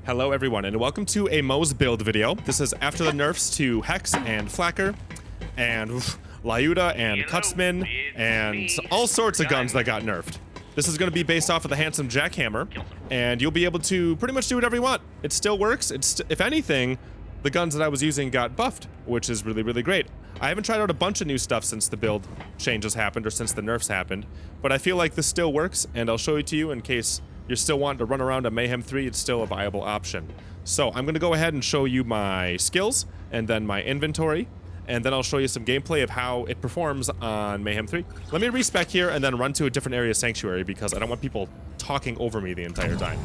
Hello everyone and welcome to a Moze Build video. This is after the nerfs to Hex and Flacker and Lyuda and Cutsman and all sorts of guns that got nerfed. This is going to be based off of the Handsome Jackhammer, and you'll be able to pretty much do whatever you want. It still works. If anything, the guns that I was using got buffed, which is really great. I haven't tried out a bunch of new stuff since the build changes happened or since the nerfs happened, but I feel like this still works, and I'll show it to you in case you're still wanting to run around a Mayhem 3. It's still a viable option. So I'm going to go ahead and show you my skills and then my inventory, and then I'll show you some gameplay of how it performs on Mayhem 3. Let me respec here and then run to a different area of Sanctuary because I don't want people talking over me the entire time.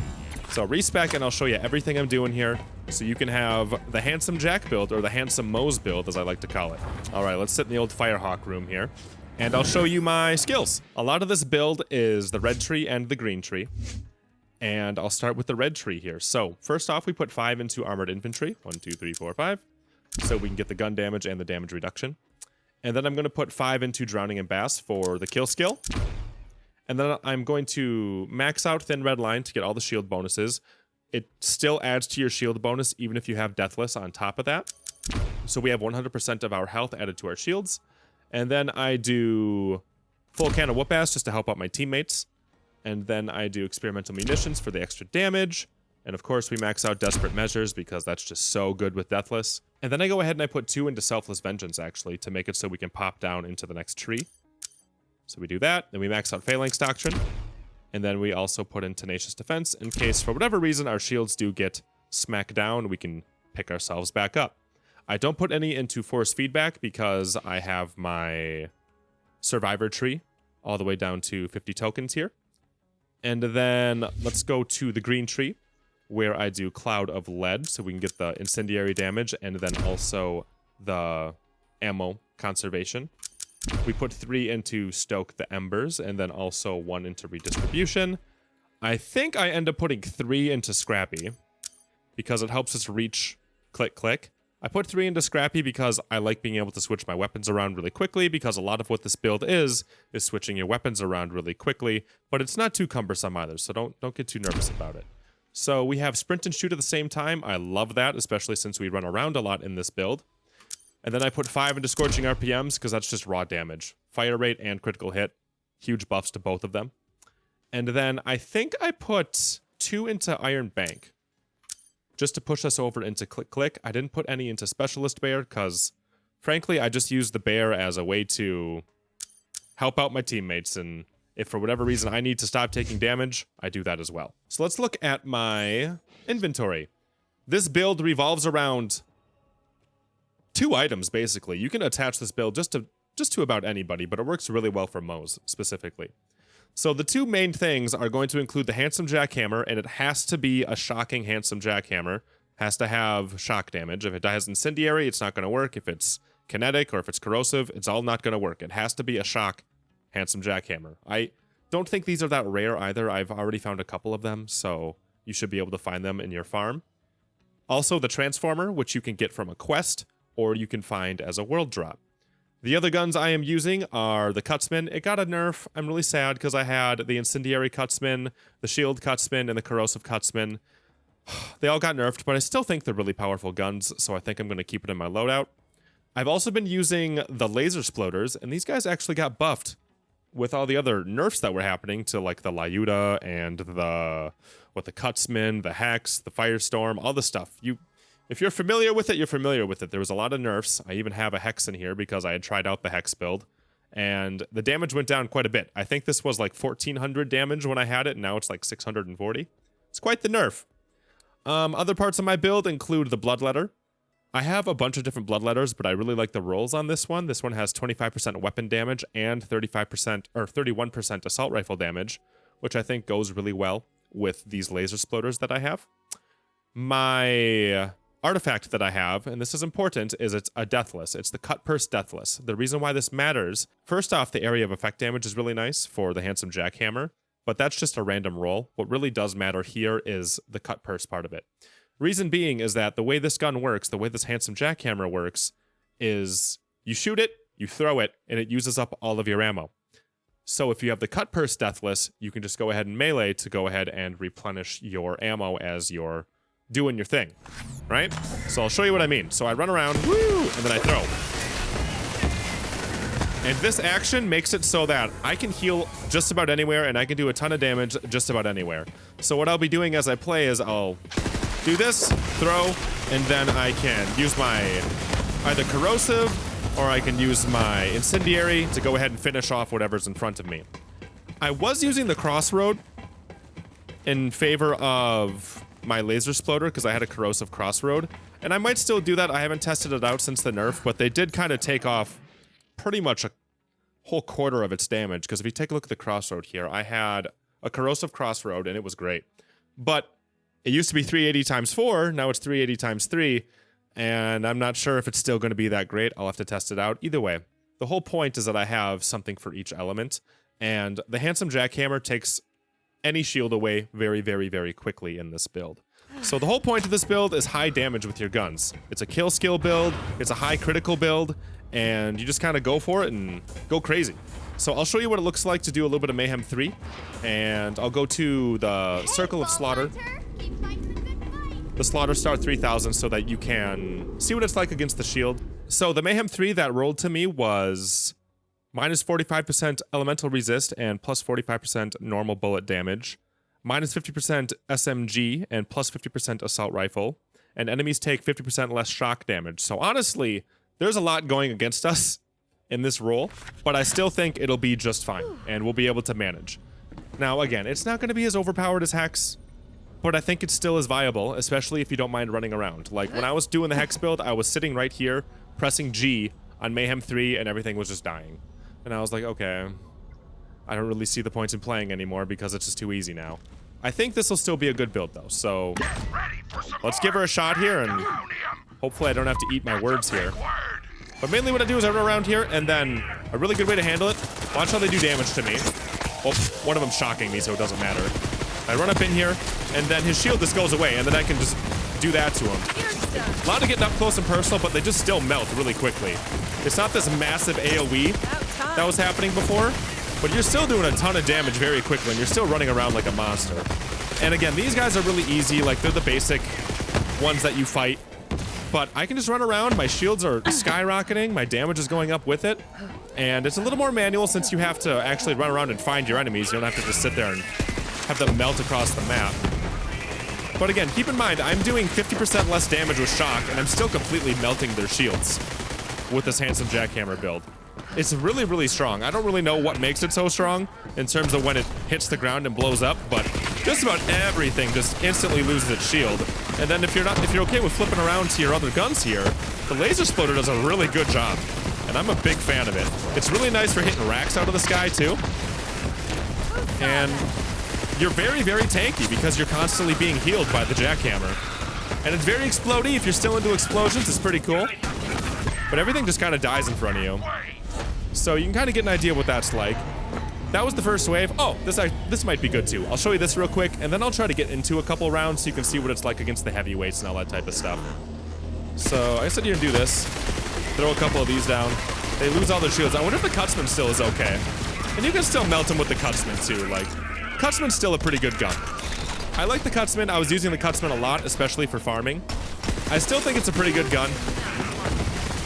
So respec and I'll show you everything I'm doing here so you can have the Handsome Jack build, or the Handsome Moze build as I like to call it. Alright, let's sit in the old Firehawk room here and I'll show you my skills. A lot of this build is the red tree and the green tree. And I'll start with the red tree here. So first off, we put 5 into armored infantry. 1, 2, 3, 4, 5. So we can get the gun damage and the damage reduction. And then I'm going to put 5 into drowning and bass for the kill skill. And then I'm going to max out thin red line to get all the shield bonuses. It still adds to your shield bonus even if you have deathless on top of that. So we have 100% of our health added to our shields. And then I do full can of whoop ass just to help out my teammates. And then I do experimental munitions for the extra damage. And of course we max out desperate measures because that's just so good with deathless. And then I go ahead and I put 2 into selfless vengeance actually to make it so we can pop down into the next tree. So we do that, then we max out phalanx doctrine. And then we also put in tenacious defense in case for whatever reason our shields do get smacked down, we can pick ourselves back up. I don't put any into force feedback because I have my survivor tree all the way down to 50 tokens here. And then let's go to the green tree where I do Cloud of Lead so we can get the incendiary damage and then also the ammo conservation. We put 3 into Stoke the Embers and then also 1 into Redistribution. I think I end up putting 3 into Scrappy because it helps us reach click. I put 3 into Scrappy because I like being able to switch my weapons around really quickly because a lot of what this build is switching your weapons around really quickly, but it's not too cumbersome either, so don't get too nervous about it. So we have sprint and shoot at the same time. I love that, especially since we run around a lot in this build. And then I put 5 into Scorching RPMs because that's just raw damage. Fire rate and critical hit. Huge buffs to both of them. And then I think I put 2 into Iron Bank just to push us over into click. I didn't put any into Specialist Bear because, frankly, I just used the bear as a way to help out my teammates. And if for whatever reason I need to stop taking damage, I do that as well. So let's look at my inventory. This build revolves around 2 items, basically. You can attach this build just to about anybody, but it works really well for Moze specifically. So the 2 main things are going to include the Handsome Jackhammer, and it has to be a shocking Handsome Jackhammer. Has to have shock damage. If it has incendiary, it's not going to work. If it's kinetic or if it's corrosive, it's all not going to work. It has to be a shock Handsome Jackhammer. I don't think these are that rare either. I've already found a couple of them, so you should be able to find them in your farm. Also, the Transformer, which you can get from a quest, or you can find as a world drop. The other guns I am using are the Cutsman. It got a nerf. I'm really sad because I had the Incendiary Cutsman, the Shield Cutsman, and the Corrosive Cutsman. They all got nerfed, but I still think they're really powerful guns, so I think I'm going to keep it in my loadout. I've also been using the Laser Sploders, and these guys actually got buffed with all the other nerfs that were happening to like the Lyuda and the Cutsman, the Hex, the Firestorm, all the stuff. If you're familiar with it, you're familiar with it. There was a lot of nerfs. I even have a Hex in here because I had tried out the Hex build. And the damage went down quite a bit. I think this was like 1,400 damage when I had it, and now it's like 640. It's quite the nerf. Other parts of my build include the Bloodletter. I have a bunch of different Bloodletters, but I really like the rolls on this one. This one has 25% weapon damage and 35% or 31% assault rifle damage, which I think goes really well with these laser sploders that I have. My artifact that I have, and this is important, is it's a deathless. It's the Cut Purse Deathless. The reason why this matters, first off, the area of effect damage is really nice for the Handsome Jackhammer, but that's just a random roll. What really does matter here is the Cut Purse part of it. Reason being is that the way this gun works, the way this Handsome Jackhammer works, is you shoot it, you throw it, and it uses up all of your ammo. So if you have the Cut Purse Deathless, you can just go ahead and melee to go ahead and replenish your ammo as your doing your thing, right? So I'll show you what I mean. So I run around, woo, and then I throw. And this action makes it so that I can heal just about anywhere and I can do a ton of damage just about anywhere. So what I'll be doing as I play is I'll do this, throw, and then I can use my either corrosive or I can use my incendiary to go ahead and finish off whatever's in front of me. I was using the crossroad in favor of my laser exploder because I had a corrosive crossroad, and I might still do that. I haven't tested it out since the nerf, but they did kind of take off pretty much a whole quarter of its damage, because if you take a look at the crossroad here, I had a corrosive crossroad and it was great, but it used to be 380 times 4, now it's 380 times 3, and I'm not sure if it's still going to be that great. I'll have to test it out. Either way, the whole point is that I have something for each element, and the Handsome Jackhammer takes any shield away very, very, very quickly in this build. So the whole point of this build is high damage with your guns. It's a kill skill build, it's a high critical build, and you just kind of go for it and go crazy. So I'll show you what it looks like to do a little bit of Mayhem 3, and I'll go to the Circle of Slaughter, the Slaughter Star 3000, so that you can see what it's like against the shield. So the Mayhem 3 that rolled to me was minus 45% elemental resist and plus 45% normal bullet damage, minus 50% SMG and plus 50% assault rifle, and enemies take 50% less shock damage. So honestly, there's a lot going against us in this roll, but I still think it'll be just fine, and we'll be able to manage. Now, again, it's not going to be as overpowered as HEX, but I think it still is viable, especially if you don't mind running around. Like, when I was doing the HEX build, I was sitting right here, pressing G on Mayhem 3, and everything was just dying. And I was like, okay, I don't really see the point in playing anymore because it's just too easy now. I think this will still be a good build, though, so let's give her a shot here, and hopefully I don't have to eat my words here. But mainly what I do is I run around here, and then a really good way to handle it, watch how they do damage to me. Oh, one of them's shocking me, so it doesn't matter. I run up in here, and then his shield just goes away, and then I can just do that to him. A lot of getting up close and personal, but they just still melt really quickly. It's not this massive AoE that was happening before, but you're still doing a ton of damage very quickly, and you're still running around like a monster. And again, these guys are really easy, like they're the basic ones that you fight. But I can just run around, my shields are skyrocketing, my damage is going up with it, and it's a little more manual since you have to actually run around and find your enemies. You don't have to just sit there and have them melt across the map. But again, keep in mind, I'm doing 50% less damage with shock, and I'm still completely melting their shields with this Handsome Jackhammer build. It's really, really strong. I don't really know what makes it so strong in terms of when it hits the ground and blows up, but just about everything just instantly loses its shield. And then if you're okay with flipping around to your other guns here, the laser exploder does a really good job, and I'm a big fan of it. It's really nice for hitting racks out of the sky too. And you're very, very tanky because you're constantly being healed by the jackhammer. And it's very explodey. If you're still into explosions, it's pretty cool. But everything just kind of dies in front of you. So you can kind of get an idea what that's like. That was the first wave. Oh, this might be good too. I'll show you this real quick, and then I'll try to get into a couple rounds so you can see what it's like against the heavyweights and all that type of stuff. So I said you can do this. Throw a couple of these down. They lose all their shields. I wonder if the Cutsman still is okay. And you can still melt them with the Cutsman too. Like, Cutsman's still a pretty good gun. I like the Cutsman. I was using the Cutsman a lot, especially for farming. I still think it's a pretty good gun.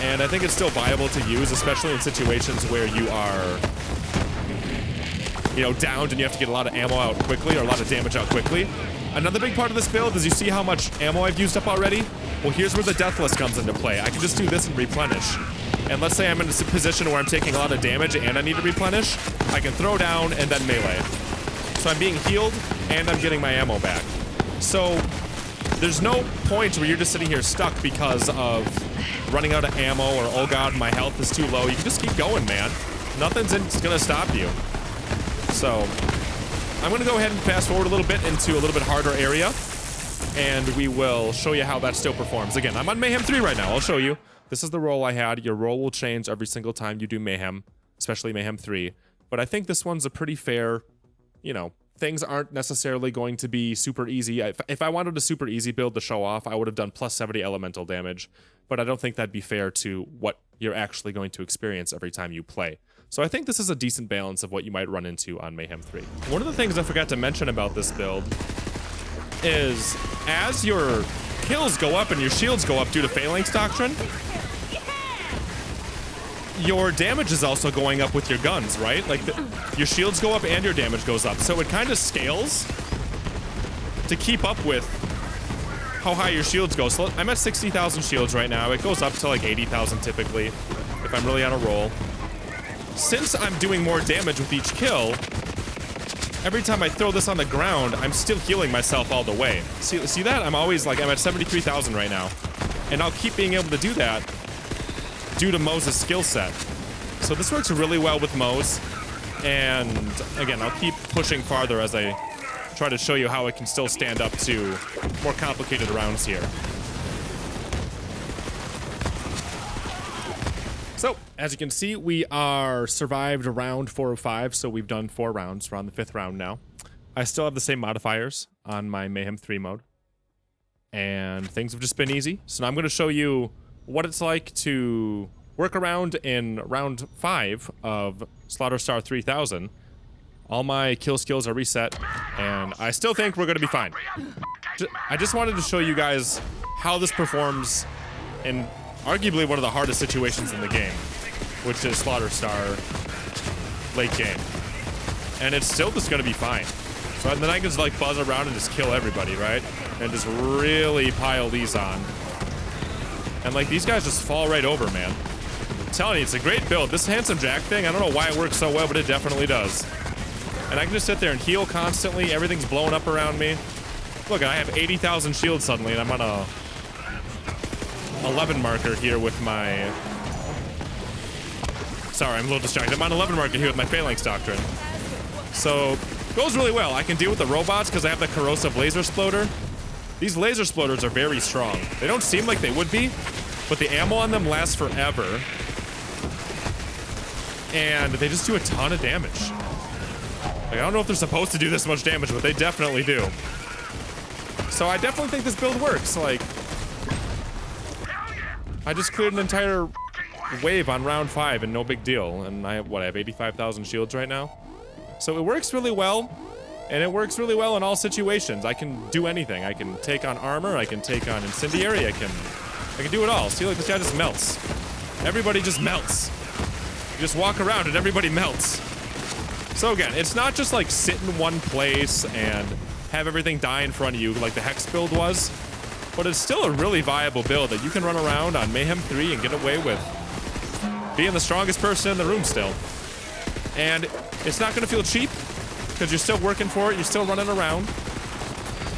And I think it's still viable to use, especially in situations where you are, you know, downed and you have to get a lot of ammo out quickly or a lot of damage out quickly. Another big part of this build is you see how much ammo I've used up already? Well, here's where the Deathless comes into play. I can just do this and replenish. And let's say I'm in a position where I'm taking a lot of damage and I need to replenish, I can throw down and then melee. So I'm being healed and I'm getting my ammo back. So there's no point where you're just sitting here stuck because of running out of ammo or, oh god, my health is too low. You can just keep going, man. Nothing's gonna stop you. So I'm gonna go ahead and fast forward a little bit into a little bit harder area, and we will show you how that still performs. Again, I'm on Mayhem 3 right now. I'll show you. This is the roll I had. Your roll will change every single time you do Mayhem, especially Mayhem 3. But I think this one's a pretty fair, you know, things aren't necessarily going to be super easy. If I wanted a super easy build to show off, I would have done plus 70 elemental damage, but I don't think that'd be fair to what you're actually going to experience every time you play. So I think this is a decent balance of what you might run into on Mayhem 3. One of the things I forgot to mention about this build is as your kills go up and your shields go up due to Phalanx Doctrine, your damage is also going up with your guns, right? Like, your shields go up and your damage goes up. So it kind of scales to keep up with how high your shields go. So I'm at 60,000 shields right now. It goes up to like 80,000 typically if I'm really on a roll. Since I'm doing more damage with each kill, every time I throw this on the ground, I'm still healing myself all the way. See that? I'm always like, I'm at 73,000 right now. And I'll keep being able to do that due to Moze's skill set. So this works really well with Moze. And again, I'll keep pushing farther as I try to show you how it can still stand up to more complicated rounds here. So, as you can see, we are survived round 4 of 5, so we've done 4 rounds. We're on the 5th round now. I still have the same modifiers on my Mayhem 3 mode. And things have just been easy. So now I'm going to show you what it's like to work around in round 5 of Slaughterstar 3000. All my kill skills are reset, and I still think we're going to be fine. I just wanted to show you guys how this performs in arguably one of the hardest situations in the game, which is Slaughterstar late game. And it's still just going to be fine. So then I can just like buzz around and just kill everybody, right? And just really pile these on. And like these guys just fall right over, man. I'm telling you, it's a great build. This Handsome Jack thing, I don't know why it works so well, but it definitely does. And I can just sit there and heal constantly. Everything's blowing up around me. Look, I have 80,000 shields suddenly, and I'm on a 11 marker here with my... Sorry, I'm a little distracted. I'm on 11 marker here with my Phalanx Doctrine. So, goes really well. I can deal with the robots because I have the corrosive laser exploder. These laser exploders are very strong. They don't seem like they would be, but the ammo on them lasts forever. And they just do a ton of damage. Like, I don't know if they're supposed to do this much damage, but they definitely do. So I definitely think this build works. Like, I just cleared an entire wave on round 5 and no big deal. And I have, what, I have 85,000 shields right now? So it works really well. And it works really well in all situations. I can do anything. I can take on armor, I can take on incendiary, I can do it all. See, like, this guy just melts. Everybody just melts. You just walk around and everybody melts. So again, it's not just like sit in one place and have everything die in front of you like the HEX build was, but it's still a really viable build that you can run around on Mayhem 3 and get away with being the strongest person in the room still. And it's not going to feel cheap because you're still working for it, you're still running around,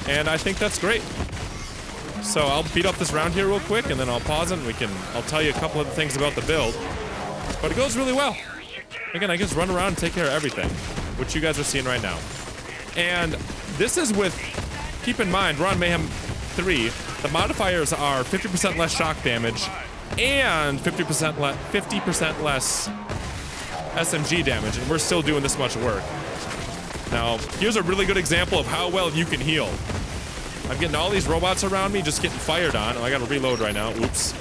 and I think that's great. So I'll beat up this round here real quick and then I'll pause it and I'll tell you a couple of things about the build, but it goes really well. Again, I just run around and take care of everything, which you guys are seeing right now. And this is with, keep in mind, we're on Mayhem 3. The modifiers are 50% less shock damage and 50% less SMG damage, and we're still doing this much work. Now, here's a really good example of how well you can heal. I'm getting all these robots around me just getting fired on. Oh, I gotta reload right now, oops.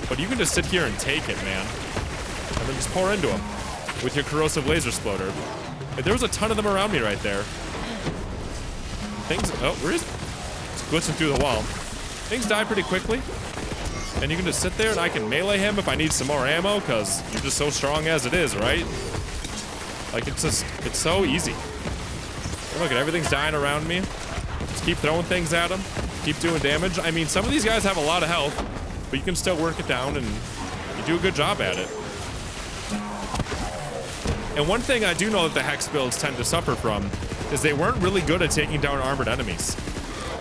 But you can just sit here and take it, man. And then just pour into them with your corrosive laser exploder. There was a ton of them around me right there. Oh, where is it? It's glitching through the wall. Things die pretty quickly. And you can just sit there and I can melee him if I need some more ammo, because you're just so strong as it is, right? Like, it's so easy. Look at everything's dying around me. Just keep throwing things at them. Keep doing damage. I mean, some of these guys have a lot of health, but you can still work it down and you do a good job at it. And one thing I do know that the HEX builds tend to suffer from is they weren't really good at taking down armored enemies.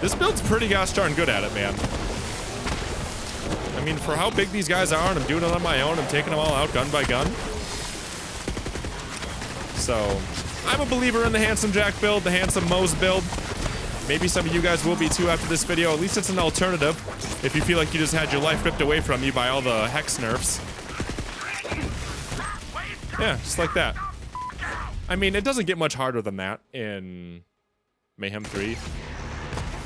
This build's pretty gosh darn good at it, man. I mean, for how big these guys are, and I'm doing it on my own, I'm taking them all out gun by gun. So, I'm a believer in the Handsome Jack build, the Handsome Moze build. Maybe some of you guys will be too after this video. At least it's an alternative if you feel like you just had your life ripped away from you by all the HEX nerfs. Yeah, just like that. I mean, it doesn't get much harder than that in Mayhem 3.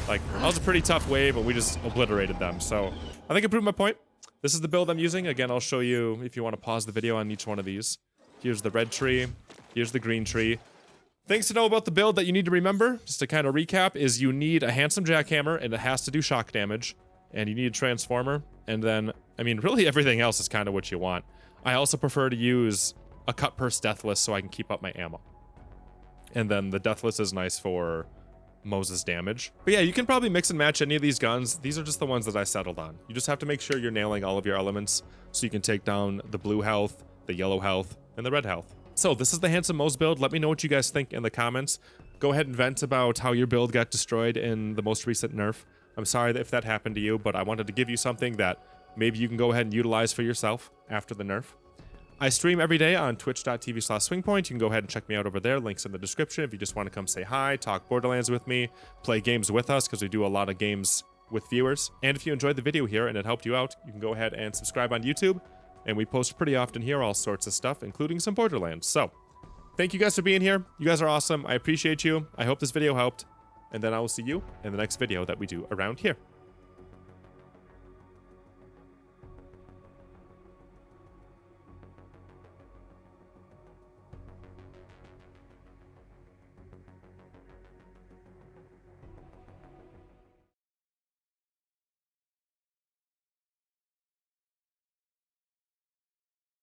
Like, that was a pretty tough wave, and we just obliterated them. So, I think I proved my point. This is the build I'm using. Again, I'll show you if you want to pause the video on each one of these. Here's the red tree. Here's the green tree. Things to know about the build that you need to remember, just to kind of recap, is you need a Handsome Jackhammer, and it has to do shock damage. And you need a Transformer, and then, I mean, really everything else is kind of what you want. I also prefer to use a Cut Purse Deathless so I can keep up my ammo. And then the Deathless is nice for Moze's damage. But yeah, you can probably mix and match any of these guns. These are just the ones that I settled on. You just have to make sure you're nailing all of your elements so you can take down the blue health, the yellow health, and the red health. So this is the Handsome Moze build. Let me know what you guys think in the comments. Go ahead and vent about how your build got destroyed in the most recent nerf. I'm sorry if that happened to you, but I wanted to give you something that maybe you can go ahead and utilize for yourself after the nerf. I stream every day on twitch.tv/SwingPoynt. You can go ahead and check me out over there. Links in the description if you just want to come say hi, talk Borderlands with me, play games with us, because we do a lot of games with viewers. And if you enjoyed the video here and it helped you out, you can go ahead and subscribe on YouTube. And we post pretty often here, all sorts of stuff, including some Borderlands. So, thank you guys for being here. You guys are awesome. I appreciate you. I hope this video helped. And then I will see you in the next video that we do around here.